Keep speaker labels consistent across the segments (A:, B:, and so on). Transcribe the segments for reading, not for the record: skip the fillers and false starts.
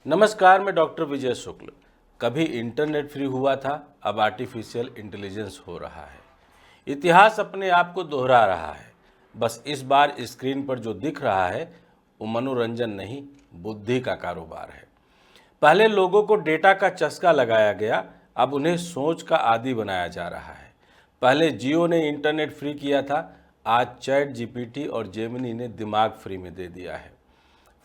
A: नमस्कार, मैं डॉक्टर विजय शुक्ल। कभी इंटरनेट फ्री हुआ था, अब आर्टिफिशियल इंटेलिजेंस हो रहा है। इतिहास अपने आप को दोहरा रहा है। बस इस बार स्क्रीन पर जो दिख रहा है वो मनोरंजन नहीं, बुद्धि का कारोबार है। पहले लोगों को डेटा का चस्का लगाया गया, अब उन्हें सोच का आदी बनाया जा रहा है। पहले जियो ने इंटरनेट फ्री किया था, आज चैट जीपीटी और जेमिनी ने दिमाग फ्री में दे दिया है।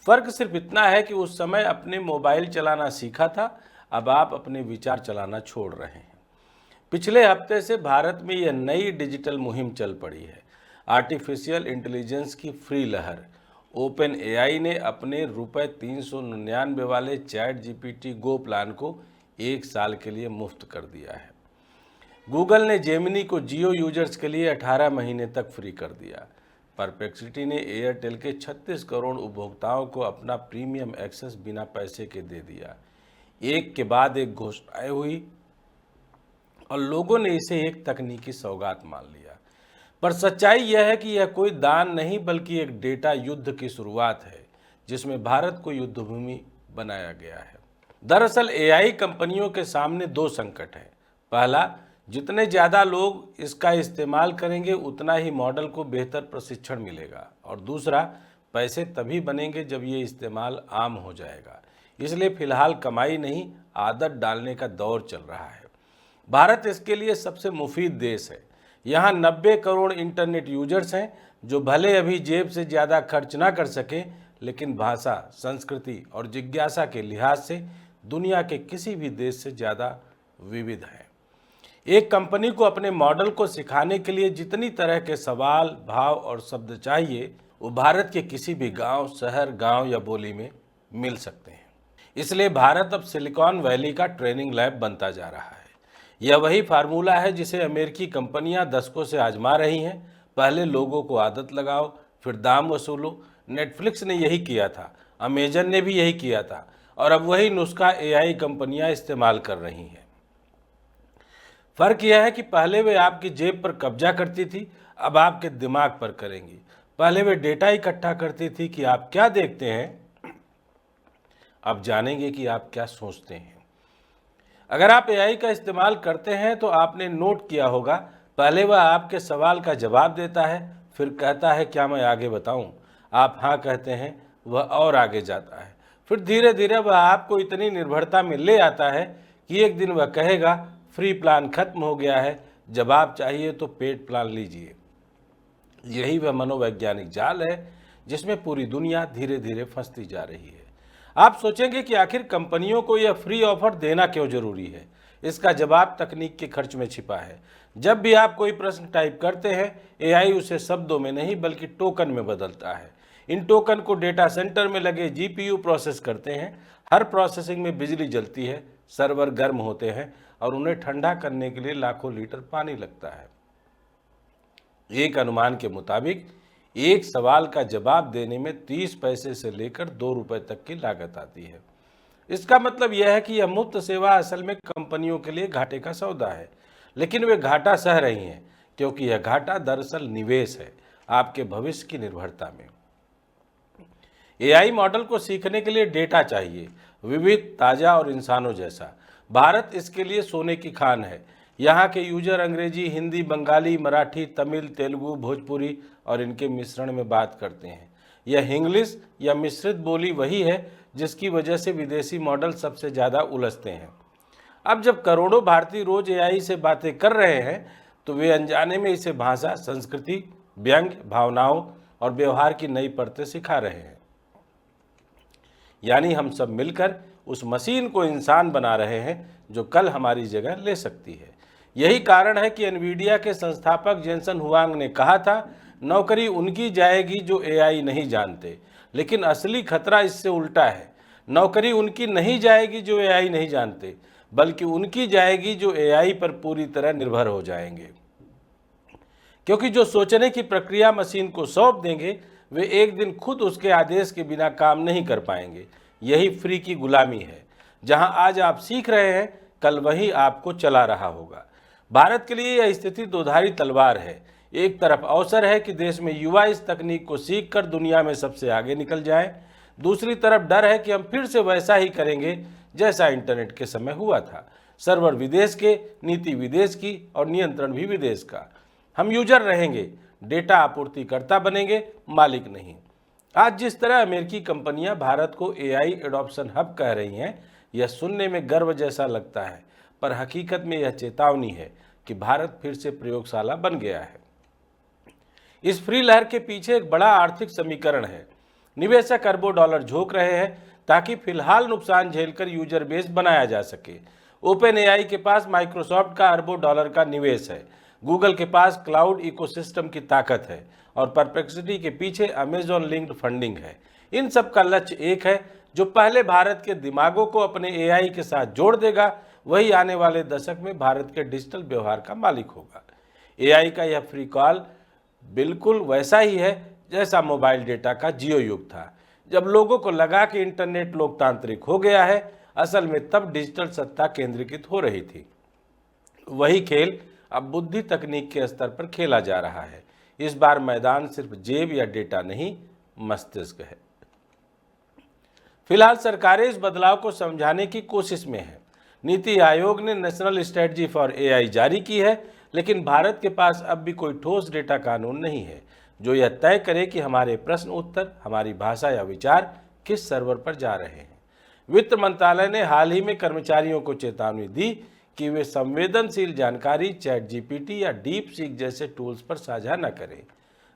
A: फर्क सिर्फ इतना है कि उस समय अपने मोबाइल चलाना सीखा था, अब आप अपने विचार चलाना छोड़ रहे हैं। पिछले हफ्ते से भारत में यह नई डिजिटल मुहिम चल पड़ी है, आर्टिफिशियल इंटेलिजेंस की फ्री लहर। ओपन एआई ने अपने ₹399 वाले चैट जीपीटी गो प्लान को 1 साल के लिए मुफ्त कर दिया है। गूगल ने जेमिनी को जियो यूजर्स के लिए 18 महीने तक फ्री कर दिया। परप्लेक्सिटी ने एयरटेल के 36 करोड़ उपभोक्ताओं को अपना प्रीमियम एक्सेस बिना पैसे के दे दिया। एक के बाद एक घोषणाएं हुई और लोगों ने इसे एक तकनीकी सौगात मान लिया। पर सच्चाई यह है कि यह कोई दान नहीं बल्कि एक डेटा युद्ध की शुरुआत है, जिसमें भारत को युद्धभूमि बनाया गया है। दरअसल एआई कंपनियों के सामने दो संकट हैं। पहला, जितने ज़्यादा लोग इसका इस्तेमाल करेंगे उतना ही मॉडल को बेहतर प्रशिक्षण मिलेगा, और दूसरा, पैसे तभी बनेंगे जब ये इस्तेमाल आम हो जाएगा। इसलिए फिलहाल कमाई नहीं, आदत डालने का दौर चल रहा है। भारत इसके लिए सबसे मुफीद देश है। यहाँ 90 करोड़ इंटरनेट यूजर्स हैं, जो भले अभी जेब से ज़्यादा खर्च ना कर सकें, लेकिन भाषा, संस्कृति और जिज्ञासा के लिहाज से दुनिया के किसी भी देश से ज़्यादा विविध हैं। एक कंपनी को अपने मॉडल को सिखाने के लिए जितनी तरह के सवाल, भाव और शब्द चाहिए, वो भारत के किसी भी गांव, शहर, गांव या बोली में मिल सकते हैं। इसलिए भारत अब सिलिकॉन वैली का ट्रेनिंग लैब बनता जा रहा है। यह वही फार्मूला है जिसे अमेरिकी कंपनियां दशकों से आजमा रही हैं। पहले लोगों को आदत लगाओ, फिर दाम वसूलो। नेटफ्लिक्स ने यही किया था, अमेजन ने भी यही किया था, और अब वही नुस्खा एआई कंपनियां इस्तेमाल कर रही हैं। फर्क यह है कि पहले वे आपकी जेब पर कब्जा करती थी, अब आपके दिमाग पर करेंगी। पहले वे डेटा इकट्ठा करती थी कि आप क्या देखते हैं, अब जानेंगे कि आप क्या सोचते हैं। अगर आप एआई का इस्तेमाल करते हैं तो आपने नोट किया होगा, पहले वह आपके सवाल का जवाब देता है, फिर कहता है क्या मैं आगे बताऊं। आप हाँ कहते हैं, वह और आगे जाता है। फिर धीरे धीरे वह आपको इतनी निर्भरता में ले आता है कि एक दिन वह कहेगा फ्री प्लान खत्म हो गया है, जब आप चाहिए तो पेड प्लान लीजिए। यही वह मनोवैज्ञानिक जाल है जिसमें पूरी दुनिया धीरे धीरे फंसती जा रही है। आप सोचेंगे कि आखिर कंपनियों को यह फ्री ऑफर देना क्यों जरूरी है। इसका जवाब तकनीक के खर्च में छिपा है। जब भी आप कोई प्रश्न टाइप करते हैं, एआई उसे शब्दों में नहीं बल्कि टोकन में बदलता है। इन टोकन को डेटा सेंटर में लगे जीपीयू प्रोसेस करते हैं। हर प्रोसेसिंग में बिजली जलती है, सर्वर गर्म होते हैं और उन्हें ठंडा करने के लिए लाखों लीटर पानी लगता है। एक अनुमान के मुताबिक एक सवाल का जवाब देने में 30 पैसे से लेकर 2 रुपए तक की लागत आती है। इसका मतलब यह है कि यह मुफ्त सेवा असल में कंपनियों के लिए घाटे का सौदा है, लेकिन वे घाटा सह रही हैं, क्योंकि यह घाटा दरअसल निवेश है आपके भविष्य की निर्भरता में। एआई मॉडल को सीखने के लिए डेटा चाहिए, विविध, ताज़ा और इंसानों जैसा। भारत इसके लिए सोने की खान है। यहाँ के यूजर अंग्रेजी, हिंदी, बंगाली, मराठी, तमिल, तेलुगु, भोजपुरी और इनके मिश्रण में बात करते हैं। यह इंग्लिश या मिश्रित बोली वही है जिसकी वजह से विदेशी मॉडल सबसे ज़्यादा उलझते हैं। अब जब करोड़ों भारतीय रोज एआई से बातें कर रहे हैं, तो वे अनजाने में इसे भाषा, संस्कृति, व्यंग्य, भावनाओं और व्यवहार की नई परतें सिखा रहे हैं। यानी हम सब मिलकर उस मशीन को इंसान बना रहे हैं जो कल हमारी जगह ले सकती है। यही कारण है कि एनवीडिया के संस्थापक जेनसन हुआंग ने कहा था, नौकरी उनकी जाएगी जो एआई नहीं जानते। लेकिन असली खतरा इससे उल्टा है। नौकरी उनकी नहीं जाएगी जो एआई नहीं जानते, बल्कि उनकी जाएगी जो एआई पर पूरी तरह निर्भर हो जाएंगे। क्योंकि जो सोचने की प्रक्रिया मशीन को सौंप देंगे, वे एक दिन खुद उसके आदेश के बिना काम नहीं कर पाएंगे। यही फ्री की गुलामी है। जहां आज आप सीख रहे हैं, कल वही आपको चला रहा होगा। भारत के लिए यह स्थिति दोधारी तलवार है। एक तरफ अवसर है कि देश में युवा इस तकनीक को सीखकर दुनिया में सबसे आगे निकल जाएं। दूसरी तरफ डर है कि हम फिर से वैसा ही करेंगे जैसा इंटरनेट के समय हुआ था। सर्वर विदेश के, नीति विदेश की और नियंत्रण भी विदेश का। हम यूजर रहेंगे, डेटा आपूर्तिकर्ता बनेंगे, मालिक नहीं। आज जिस तरह अमेरिकी कंपनियां भारत को एआई एडॉप्शन हब कह रही हैं, यह सुनने में गर्व जैसा लगता है, पर हकीकत में यह चेतावनी है कि भारत फिर से प्रयोगशाला बन गया है। इस फ्री लहर के पीछे एक बड़ा आर्थिक समीकरण है। निवेशक अरबों डॉलर झोंक रहे हैं ताकि फिलहाल नुकसान झेलकर यूजर बेस बनाया जा सके। ओपन एआई के पास माइक्रोसॉफ्ट का अरबों डॉलर का निवेश है, गूगल के पास क्लाउड इकोसिस्टम की ताकत है और परप्लेक्सिटी के पीछे अमेजॉन लिंक्ड फंडिंग है। इन सब का लक्ष्य एक है, जो पहले भारत के दिमागों को अपने एआई के साथ जोड़ देगा, वही आने वाले दशक में भारत के डिजिटल व्यवहार का मालिक होगा। एआई का यह फ्री कॉल बिल्कुल वैसा ही है जैसा मोबाइल डेटा का जियो युग था। जब लोगों को लगा कि इंटरनेट लोकतांत्रिक हो गया है, असल में तब डिजिटल सत्ता केंद्रीकृत हो रही थी। वही खेल अब बुद्धि तकनीक के स्तर पर खेला जा रहा है। इस बार मैदान सिर्फ जेब या डेटा नहीं, मस्तिष्क है। फिलहाल सरकारें इस बदलाव को समझाने की कोशिश में है। नीति आयोग ने नेशनल स्ट्रेटजी फॉर एआई जारी की है, लेकिन भारत के पास अब भी कोई ठोस डेटा कानून नहीं है जो यह तय करे कि हमारे प्रश्न उत्तर, हमारी भाषा या विचार किस सर्वर पर जा रहे हैं। वित्त मंत्रालय ने हाल ही में कर्मचारियों को चेतावनी दी कि वे संवेदनशील जानकारी चैट जीपीटी या डीप सीक जैसे टूल्स पर साझा न करें।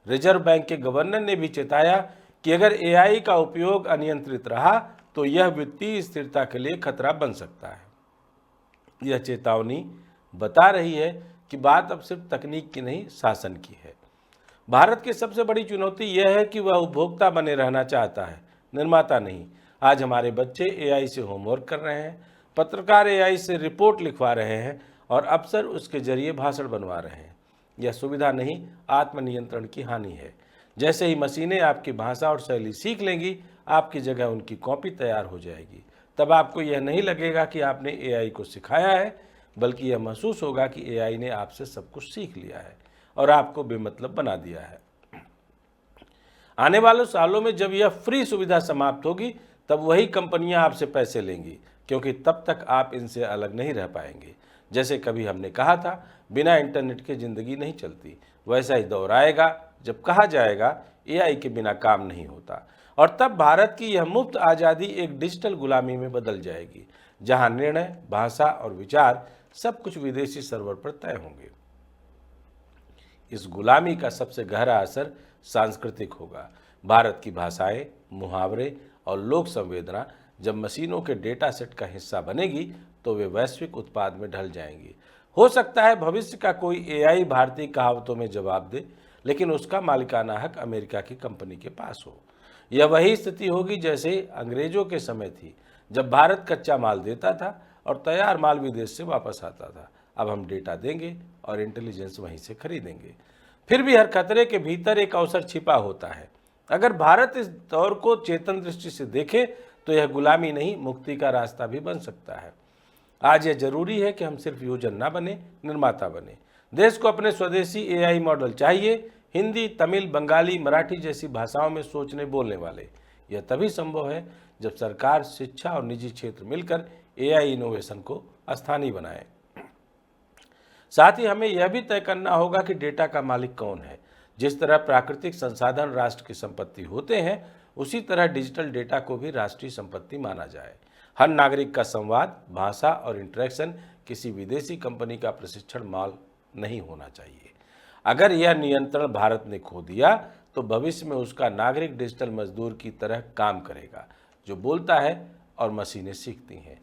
A: रिजर्व बैंक के गवर्नर ने भी चेताया कि अगर एआई का उपयोग अनियंत्रित रहा तो यह वित्तीय स्थिरता के लिए खतरा बन सकता है। यह चेतावनी बता रही है कि बात अब सिर्फ तकनीक की नहीं, शासन की है। भारत की सबसे बड़ी चुनौती यह है कि वह उपभोक्ता बने रहना चाहता है, निर्माता नहीं। आज हमारे बच्चे एआई से होमवर्क कर रहे हैं, पत्रकार एआई से रिपोर्ट लिखवा रहे हैं और अफसर उसके जरिए भाषण बनवा रहे हैं। यह सुविधा नहीं, आत्मनियंत्रण की हानि है। जैसे ही मशीनें आपकी भाषा और शैली सीख लेंगी, आपकी जगह उनकी कॉपी तैयार हो जाएगी। तब आपको यह नहीं लगेगा कि आपने एआई को सिखाया है, बल्कि यह महसूस होगा कि एआई ने आपसे सब कुछ सीख लिया है और आपको बेमतलब बना दिया है। आने वाले सालों में जब यह फ्री सुविधा समाप्त होगी, तब वही कंपनियां आपसे पैसे लेंगी, क्योंकि तब तक आप इनसे अलग नहीं रह पाएंगे। जैसे कभी हमने कहा था, बिना इंटरनेट के जिंदगी नहीं चलती, वैसा ही दौर आएगा जब कहा जाएगा एआई के बिना काम नहीं होता। और तब भारत की यह मुफ्त आज़ादी एक डिजिटल गुलामी में बदल जाएगी, जहां निर्णय, भाषा और विचार सब कुछ विदेशी सर्वर पर तय होंगे। इस गुलामी का सबसे गहरा असर सांस्कृतिक होगा। भारत की भाषाएं, मुहावरे और लोक संवेदना जब मशीनों के डेटा सेट का हिस्सा बनेगी तो वे वैश्विक उत्पाद में ढल जाएंगी। हो सकता है भविष्य का कोई एआई भारतीय कहावतों में जवाब दे, लेकिन उसका मालिकाना हक अमेरिका की कंपनी के पास हो। यह वही स्थिति होगी जैसे अंग्रेजों के समय थी, जब भारत कच्चा माल देता था और तैयार माल विदेश से वापस आता था। अब हम डेटा देंगे और इंटेलिजेंस वहीं से खरीदेंगे। फिर भी हर खतरे के भीतर एक अवसर छिपा होता है। अगर भारत इस दौर को चेतन दृष्टि से देखे तो यह गुलामी नहीं, मुक्ति का रास्ता भी बन सकता है। आज यह जरूरी है कि हम सिर्फ यूजर ना बने, निर्माता बने। देश को अपने स्वदेशी एआई मॉडल चाहिए, हिंदी, तमिल, बंगाली, मराठी जैसी भाषाओं में सोचने बोलने वाले। यह तभी संभव है जब सरकार, शिक्षा और निजी क्षेत्र मिलकर एआई इनोवेशन को स्थानीय बनाए। साथ ही हमें यह भी तय करना होगा कि डेटा का मालिक कौन है। जिस तरह प्राकृतिक संसाधन राष्ट्र की संपत्ति होते हैं, उसी तरह डिजिटल डेटा को भी राष्ट्रीय संपत्ति माना जाए। हर नागरिक का संवाद, भाषा और इंटरेक्शन किसी विदेशी कंपनी का प्रशिक्षण माल नहीं होना चाहिए। अगर यह नियंत्रण भारत ने खो दिया तो भविष्य में उसका नागरिक डिजिटल मजदूर की तरह काम करेगा, जो बोलता है और मशीनें सीखती हैं।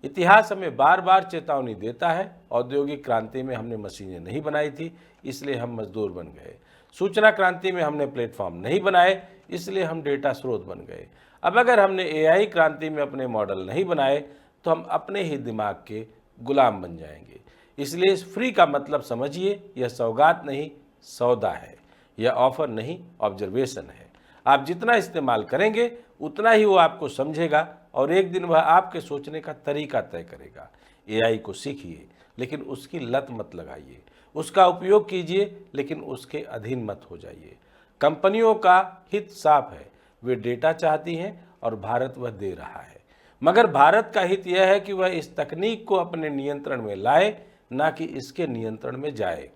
A: इतिहास हमें बार बार चेतावनी देता है। औद्योगिक क्रांति में हमने मशीनें नहीं बनाई थी, इसलिए हम मजदूर बन गए। सूचना क्रांति में हमने प्लेटफॉर्म नहीं बनाए, इसलिए हम डेटा स्रोत बन गए। अब अगर हमने एआई क्रांति में अपने मॉडल नहीं बनाए तो हम अपने ही दिमाग के गुलाम बन जाएंगे। इसलिए इस फ्री का मतलब समझिए, यह सौगात नहीं, सौदा है। यह ऑफर नहीं, ऑब्जर्वेशन है। आप जितना इस्तेमाल करेंगे उतना ही वो आपको समझेगा और एक दिन वह आपके सोचने का तरीका तय करेगा। एआई को सीखिए, लेकिन उसकी लत मत लगाइए। उसका उपयोग कीजिए, लेकिन उसके अधीन मत हो जाइए। कंपनियों का हित साफ है, वे डेटा चाहती हैं और भारत वह दे रहा है। मगर भारत का हित यह है कि वह इस तकनीक को अपने नियंत्रण में लाए, ना कि इसके नियंत्रण में जाए।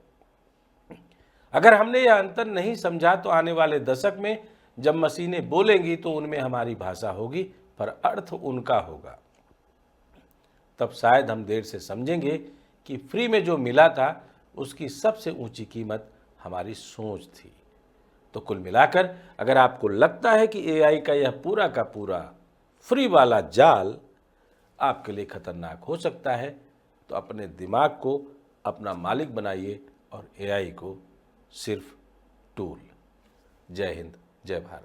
A: अगर हमने यह अंतर नहीं समझा तो आने वाले दशक में जब मशीनें बोलेंगी तो उनमें हमारी भाषा होगी, पर अर्थ उनका होगा। तब शायद हम देर से समझेंगे कि फ्री में जो मिला था उसकी सबसे ऊंची कीमत हमारी सोच थी। तो कुल मिलाकर अगर आपको लगता है कि एआई का यह पूरा का पूरा फ्री वाला जाल आपके लिए खतरनाक हो सकता है, तो अपने दिमाग को अपना मालिक बनाइए और एआई को सिर्फ टूल। जय हिंद, जय भारत।